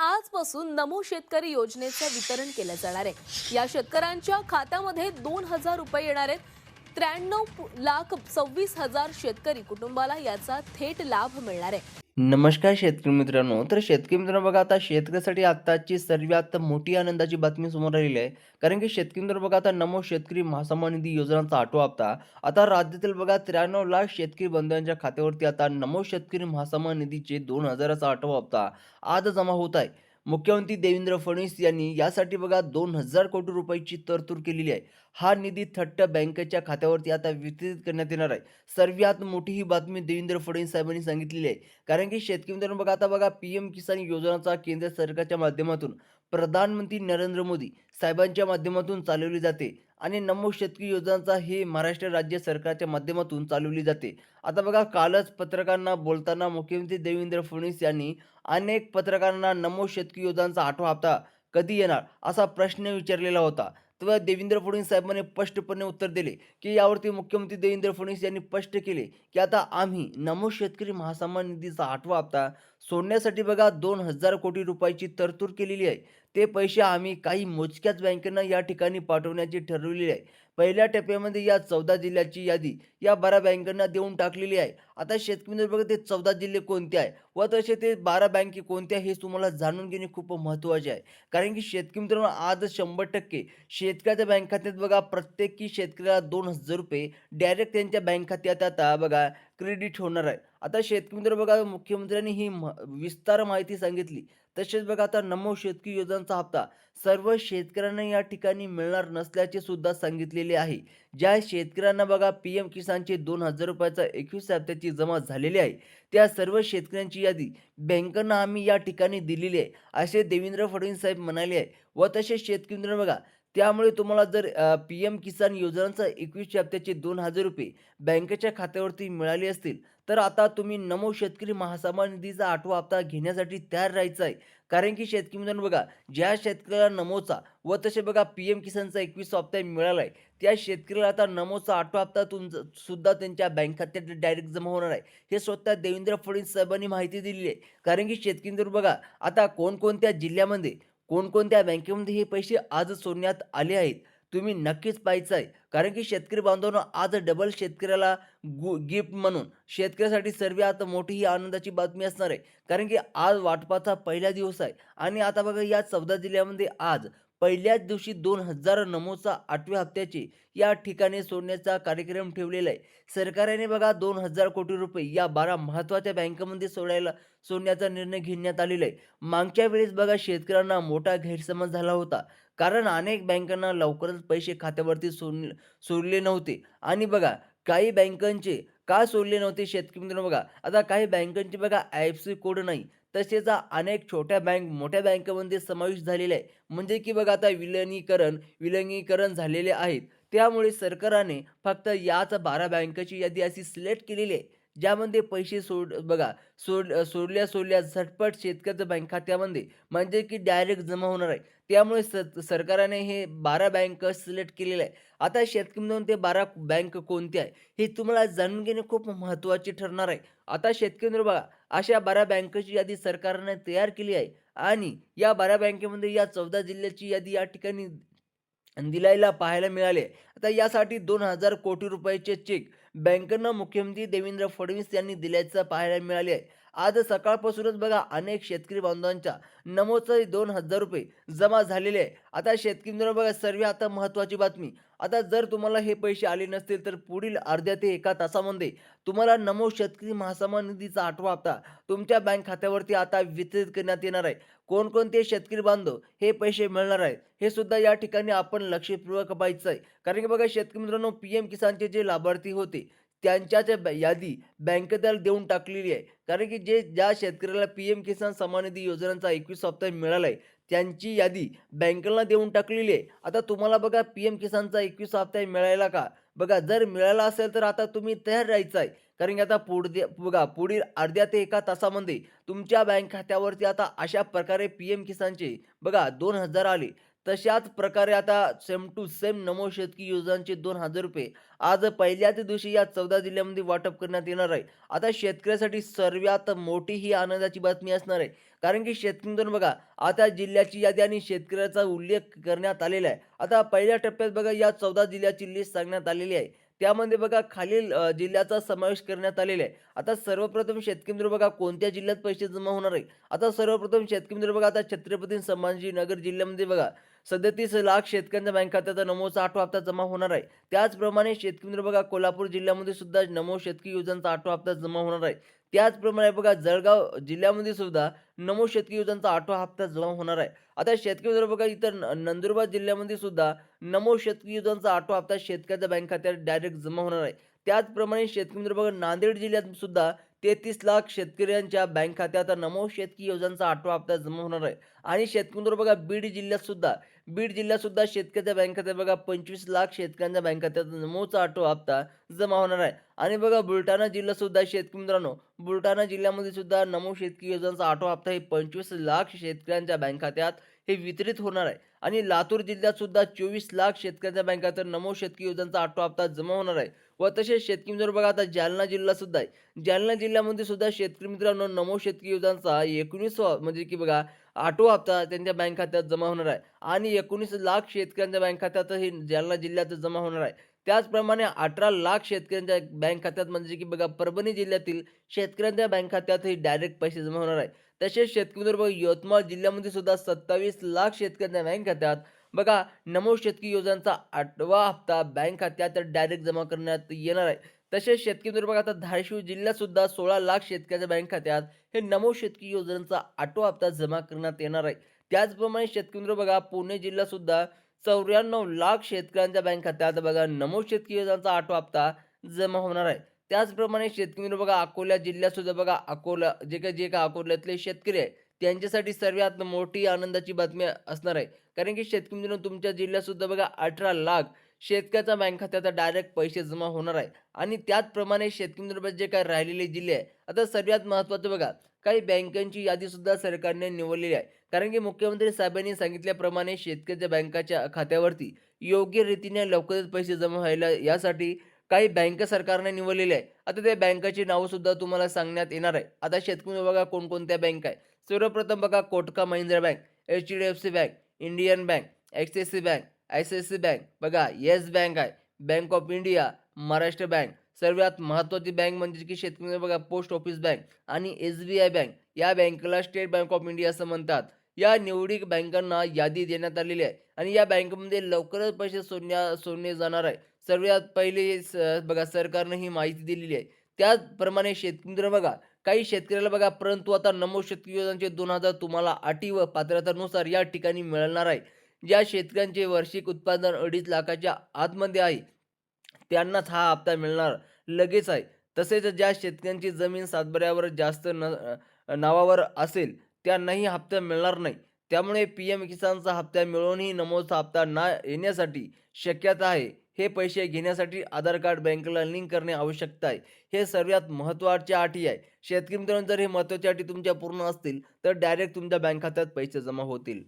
आजपासून नमो शेतकरी योजनेचं वितरण केलं जाणार आहे। या शेतकऱ्यांच्या खात्यामध्ये 2,000 रुपये येणार आहेत। 93,26,000 शेतकरी कुटुंबाला याचा थेट लाभ मिळणार आहे। नमस्कार शेतकरी मित्रांनो. तर शेतकरी मित्रांनो बघा, आता शेतकऱ्यासाठी आत्ताची सर्वात मोठी आनंदाची बातमी समोर आलेली आहे. कारण की शेतकरी मित्रांनो बघा, आता नमो शेतकरी महासन्मान निधी योजनांचा आठवा हप्ता आता राज्यातील बघा 93 लाख शेतकरी बंधूंच्या खात्यावरती आता नमो शेतकरी महासन्मान निधीचे 2,000चा आठवा हप्ता आज जमा होत आहे. मुख्यमंत्री देवेंद्र फडणवीस यांनी यासाठी बघा 2,000 कोटी रुपयाची तरतूद केलेली आहे. हा निधी थट्ट बँकेच्या खात्यावरती आता वितरित करण्यात येणार आहे. सर्वात मोठी ही बातमी देवेंद्र फडणवीस साहेबांनी सांगितलेली आहे. कारण की शेतकरी मित्रांनो बघा, आता बघा पी-एम किसान योजनाचा केंद्र सरकारच्या माध्यमातून प्रधानमंत्री नरेंद्र मोदी साहेबांच्या माध्यमातून चालवली जाते आणि नमो शेतकरी योजनाचा हे महाराष्ट्र राज्य सरकारच्या माध्यमातून चालवली जाते. आता बघा, कालच पत्रकारांना बोलताना मुख्यमंत्री देवेंद्र फडणवीस यांनी अनेक पत्रकारांना नमो शेतकरी योजनांचा आठवा हप्ता कधी येणार असा प्रश्न विचारलेला होता. तेव्हा देवेंद्र फडणवीस साहेबांनी स्पष्टपणे उत्तर दिले, की यावरती मुख्यमंत्री देवेंद्र फडणवीस यांनी स्पष्ट केले, की आता आम्ही नमो शेतकरी महासन्मान निधीचा आठवा हप्ता सोडण्यासाठी बघा 2,000 कोटी रुपयाची तरतूद केलेली आहे. ते पैसे आम्ही काही मोजक्याच बँकांना या ठिकाणी पाठवण्याची ठरवलेली आहे. पहिल्या टप्प्यामध्ये या 14 जिल्ह्याची यादी या 12 बँकांना देऊन टाकलेली आहे. आता शेतकरी बघा, ते 14 जिल्हे कोणते आहे व तसे ते 12 बँके कोणत्या हे तुम्हाला जाणून घेणे खूप महत्त्वाचे आहे. कारण की शेतकरी मित्रांनो, आज 100% शेतकऱ्याच्या बँक खात्यात बघा प्रत्येकी शेतकऱ्याला 2,000 रुपये डायरेक्ट त्यांच्या बँक खात्यात आता बघा क्रेडिट होणार आहे. आता शेतकरी मित्र बघा, मुख्यमंत्र्यांनी ही विस्तार माहिती सांगितली. तसेच बघा, आता नमो शेतकरी योजनांचा हप्ता सर्व शेतकऱ्यांना या ठिकाणी मिळणार नसल्याचे सुद्धा सांगितलेले आहे. ज्या शेतकऱ्यांना बघा पी-एम किसानचे 2,000 रुपयाचा 21 हप्त्याची जमा झालेली आहे, त्या सर्व शेतकऱ्यांची यादी बँकांना आम्ही या ठिकाणी दिलेली आहे, असे देवेंद्र फडणवीस साहेब म्हणाले आहे. व तसेच शेतकरी मित्रांनो बघा, त्यामुळे तुम्हाला जर पी-एम किसान योजनांचा 21 हप्त्याचे 2,000 रुपये बँकेच्या खात्यावरती मिळाले असतील, तर आता तुम्ही नमो शेतकरी महासन्मान निधीचा आठवा हप्ता घेण्यासाठी तयार राहायचं आहे. कारण की शेतकरी मित्रांनो बघा, ज्या शेतकऱ्याला नमोचा व तसे बघा पी-एम किसानचा 21 हप्ता मिळाला आहे, त्या शेतकऱ्याला आता नमोचा आठवा हप्ता सुद्धा त्यांच्या बँक खात्यात डायरेक्ट जमा होणार आहे. हे स्वतः देवेंद्र फडणवीस साहेबांनी माहिती दिलेली आहे. कारण की शेतकरी मित्रांनो बघा, आता कोणकोणत्या जिल्ह्यामध्ये, कोणकोणत्या बँकेमध्ये हे पैसे आज सोडण्यात आले आहेत, तुम्ही नक्कीच पाहायचं आहे. कारण की शेतकरी बांधवांनो, आज डबल शेतकऱ्याला गिफ्ट म्हणून शेतकऱ्यासाठी सर्वात मोठी ही आनंदाची बातमी असणार आहे. कारण की आज वाटपाचा पहिला दिवस आहे आणि आता बघा, या 14 जिल्ह्यामध्ये आज पहिल्याच दिवशी 2,000 नमोचा 8व्या हप्त्याचे या ठिकाणी सोडण्याचा कार्यक्रम ठेवलेला आहे. सरकारने बघा 2,000 कोटी रुपये या 12 महत्त्वाच्या बँकांमध्ये सोडण्याचा निर्णय घेण्यात आलेला आहे. मागच्या वेळेस बघा, शेतकऱ्यांना मोठा गैरसमज झाला होता. कारण अनेक बँकांना लवकरच पैसे खात्यावरती सोडले नव्हते आणि बघा, काही बँकांचे का सोडले नव्हते शेतकरी मित्रांनो बघा, आता काही बँकांचे बघा आय-एफ-सी कोड नाही. तसेच अनेक छोट्या बँक मोठ्या बँकांमध्ये समावेश झालेले आहे. म्हणजे की बघा, आता विलगीकरण झालेले आहेत. त्यामुळे सरकारने फक्त याच 12 बँकांची यादी अशी सिलेक्ट केलेली आहे, ज्यामध्ये पैसे सोडल्या झटपट शेतकऱ्याच्या बँक खात्यामध्ये म्हणजे की डायरेक्ट जमा होणार आहे. त्यामुळे सरकारने हे 12 बँक सिलेक्ट केलेले आहे. आता शेतकरी मित्रांनो, ते 12 बँक कोणत्या आहे हे तुम्हाला जाणून घेणे खूप महत्त्वाचे ठरणार आहे. आता शेतकरी मित्रांनो बघा, अशा 12 बँकेची यादी सरकारने तयार केली आहे आणि या 12 बँकेमध्ये या 14 जिल्ह्याची यादी या ठिकाणी दिलायला पाहायला मिळाले. आता यासाठी 2,000 कोटी रुपयाचे चेक बँकेनं मुख्यमंत्री देवेंद्र फडणवीस यांनी दिल्याचं पाहायला मिळाले आहे. आज सकाळपासूनच बघा, अनेक शेतकरी बांधवांच्या नमोचे 2,000 रुपये जमा झालेले आहे. आता शेतकरी मित्रांनो बघा, सर्व आता महत्त्वाची बातमी. आता जर तुम्हाला हे पैसे आले नसतील, तर पुढील अर्ध्या ते 1 तासामध्ये तुम्हाला नमो शेतकरी महासन्मान निधीचा आठवा हप्ता तुमच्या बँक खात्यावरती आता वितरित करण्यात येणार आहे. कोणकोणते शेतकरी बांधव हे पैसे मिळणार आहेत, हे सुद्धा या ठिकाणी आपण लक्षपूर्वक पाहायचं आहे. कारण की बघा शेतकरी मित्रांनो, पी-एम किसानचे जे लाभार्थी होते, त्यांच्याच यादी बँकेत देऊन टाकलेली आहे. कारण की ज्या शेतकऱ्याला पी-एम किसान सन्मान निधी योजनांचा 21 हप्ता मिळाला आहे, त्यांची यादी बँकेला देऊन टाकलेली आहे. आता तुम्हाला बघा, पी-एम किसानचा 21 हप्ता मिळाला का? बघा, जर मिळाला असेल तर आता तुम्ही तयार राहायचं आहे. कारण की आता बघा, पुढील अर्ध्या ते 1 तासामध्ये तुमच्या बँक खात्यावरती आता अशा प्रकारे पी-एम किसानचे बघा 2,000 आले. तशाच प्रकारे आता सेम टू सेम नमो शेतकी योजनांचे ₹2,000 आज पहिल्याच दिवशी या 14 जिल्ह्यामध्ये वाटप करण्यात येणार आहे. आता शेतकऱ्यासाठी सर्वात मोठी ही आनंदाची बातमी असणार आहे. कारण की शेतकरी बघा, आता जिल्ह्याची यादी आणि शेतकऱ्याचा उल्लेख करण्यात आलेला आहे. आता पहिल्या टप्प्यात बघा या 14 जिल्ह्याची लिस्ट सांगण्यात आलेली आहे. त्यामध्ये बघा खालील जिल्ह्याचा समावेश करण्यात आलेला आहे. आता सर्वप्रथम शेतकरी बघा कोणत्या जिल्ह्यात पैसे जमा होणार आहे. आता सर्वप्रथम शेतकरी बघा आता छत्रपती संभाजीनगर जिल्ह्यामध्ये बघा 37 लाख शेतकऱ्यांच्या बँक खात्यात नमोचा 8वा हप्ता जमा होणार आहे. त्याचप्रमाणे शेतकरी बघा कोल्हापूर जिल्ह्यामध्ये सुद्धा नमो शेतकी योजनेचा 8वा हप्ता जमा होणार आहे. त्याचप्रमाणे बघा जळगाव जिल्ह्यामध्ये सुद्धा नमो शेतकी योजनेचा 8वा हप्ता जमा होणार आहे. आता शेतकरी बघा इतर नंदुरबार जिल्ह्यामध्ये सुद्धा नमो शेतकी योजनेचा 8वा हप्ता शेतकऱ्याच्या बँक खात्यात डायरेक्ट जमा होणार आहे. त्याचप्रमाणे शेतकरी बघा नांदेड जिल्ह्यात सुद्धा 33 लाख शेतकऱ्यांच्या बँक खात्यात नमो शेतकी योजनेचा 8वा हप्ता जमा होणार आहे. आणि शेतकरी बघा बीड जिल्ह्यात सुद्धा शेतकऱ्याच्या बँक खात्यात बघा 25 लाख शेतकऱ्यांच्या बँक खात्यात नमोचा 8वा हप्ता जमा होणार आहे. आणि बघा बुलढाणा जिल्हा सुद्धा शेतकरी मित्रांनो, बुलढाणा जिल्ह्यामध्ये सुद्धा नमो शेतकी योजनेचा 8वा हप्ता हे 25 लाख शेतकऱ्यांच्या बँक खात्यात हे वितरित होणार आहे. आणि लातूर जिल्ह्यात सुद्धा 24 लाख शेतकऱ्यांच्या बँक खात्यात नमो शेतकी योजनेचा 8वा हप्ता जमा होणार आहे. व तसेच शेतकरी मित्रांनो बघा आता जालना जिल्हा सुद्धा आहे. जालना जिल्ह्यामध्ये सुद्धा शेतकरी मित्रांनो नमो शेतकी योजनेचा 19वा म्हणजे की बघा 8वा हप्ता त्यांच्या बँक खात्यात जमा होणार आहे. आणि 19 लाख शेतकऱ्यांच्या बँक खात्यात हे जालना जिल्ह्यात जमा होणार आहे. त्याचप्रमाणे 18 लाख शेतकऱ्यांच्या बँक खात्यात म्हणजे की बघा परभणी जिल्ह्यातील शेतकऱ्यांच्या बँक खात्यात हे डायरेक्ट पैसे जमा होणार आहे. तसेच शेतकरी बघा यवतमाळ जिल्ह्यामध्ये सुद्धा 27 लाख शेतकऱ्यांच्या बँक खात्यात बघा नमो शेतकी योजनेचा 8वा हप्ता बँक खात्यात डायरेक्ट जमा करण्यात येणार आहे. तसेच शेतकरी बघा आता धाराशिव जिल्ह्यात सुद्धा 16 लाख शेतकऱ्यांच्या बँक खात्यात हे नमो शेतकी योजनेचा 8वा हप्ता जमा करण्यात येणार आहे. त्याचप्रमाणे शेतकरी बघा पुणे जिल्ह्यात सुद्धा 94 लाख शेतकऱ्यांच्या बँक खात्यात बघा नमो शेतकी योजनेचा 8वा हप्ता जमा होणार आहे. त्याचप्रमाणे शेतकरी बघा अकोला जिल्ह्यात सुद्धा बघा अकोला जे काही अकोल्यातले शेतकरी आहे त्यांच्यासाठी सर्वात मोठी आनंदाची बातमी असणार आहे. कारण की शेतकरी मित्रांनो तुमच्या जिल्ह्यात सुद्धा बघा 18 लाख शेतकऱ्याच्या बँक खात्यात डायरेक्ट पैसे जमा होणार आहे. आणि त्याचप्रमाणे शेतकरी मित्रांनो जे काही राहिलेले जिल्हे आहे आता सर्वात महत्त्वाचं बघा काही बँकांची यादी सुद्धा सरकारने निवडलेली आहे. कारण की मुख्यमंत्री साहेबांनी सांगितल्याप्रमाणे शेतकऱ्याच्या बँकाच्या खात्यावरती योग्य रीतीने लवकरच पैसे जमा व्हायला यासाठी काही बँक सरकारने निवडलेले आहे. आता त्या बँकाची नावं सुद्धा तुम्हाला सांगण्यात येणार आहे. आता शेतकरी बघा कोणकोणत्या बँक आहे. सर्वप्रथम बघा Kotak Mahindra bank, HDFC bank, Indian bank, axis bank, ICICI bank, बघा येस बँक आहे, bank of India, Maharashtra bank. सर्वात महत्त्वाची बँक म्हणजे की शेतकरी बघा पोस्ट ऑफिस बँक आणि SBI बँक. या बँकेला स्टेट बँक ऑफ इंडिया असं म्हणतात. या निवडक बँकांना यादी देण्यात आलेली आहे आणि या बँकेमध्ये लवकरच पैसे सोडले जाणार आहे. सर्वात पहिले बघा सरकारने ही माहिती दिलेली आहे. त्याचप्रमाणे शेतकरी बघा काही शेतकऱ्याला बघा परंतु आता नमो शेतकी योजनेचे 2,000 तुम्हाला अटी व पात्रतेनुसार या ठिकाणी मिळणार आहे. ज्या शेतकऱ्यांचे वार्षिक उत्पादन 2.5 लाखाच्या आतमध्ये आहे त्यांनाच हा हप्ता मिळणार लगेच आहे. तसेच ज्या शेतकऱ्यांची जमीन सातबाऱ्यावर जास्त नावावर असेल त्यांनाही हप्ता मिळणार नाही. त्यामुळे PM किसानचा हप्ता मिळूनही नमोचा हप्ता न येण्यासाठी शक्यता आहे. हे पैसे घेण्यासाठी आधार कार्ड बँकेला लिंक करणे आवश्यक आहे. हे सर्वात महत्त्वाच्या अटी आहे. शेतकरी मित्रांनो जर हे महत्त्वाच्या अटी तुमच्या पूर्ण असतील तर डायरेक्ट तुमच्या बँक खात्यात पैसे जमा होतील.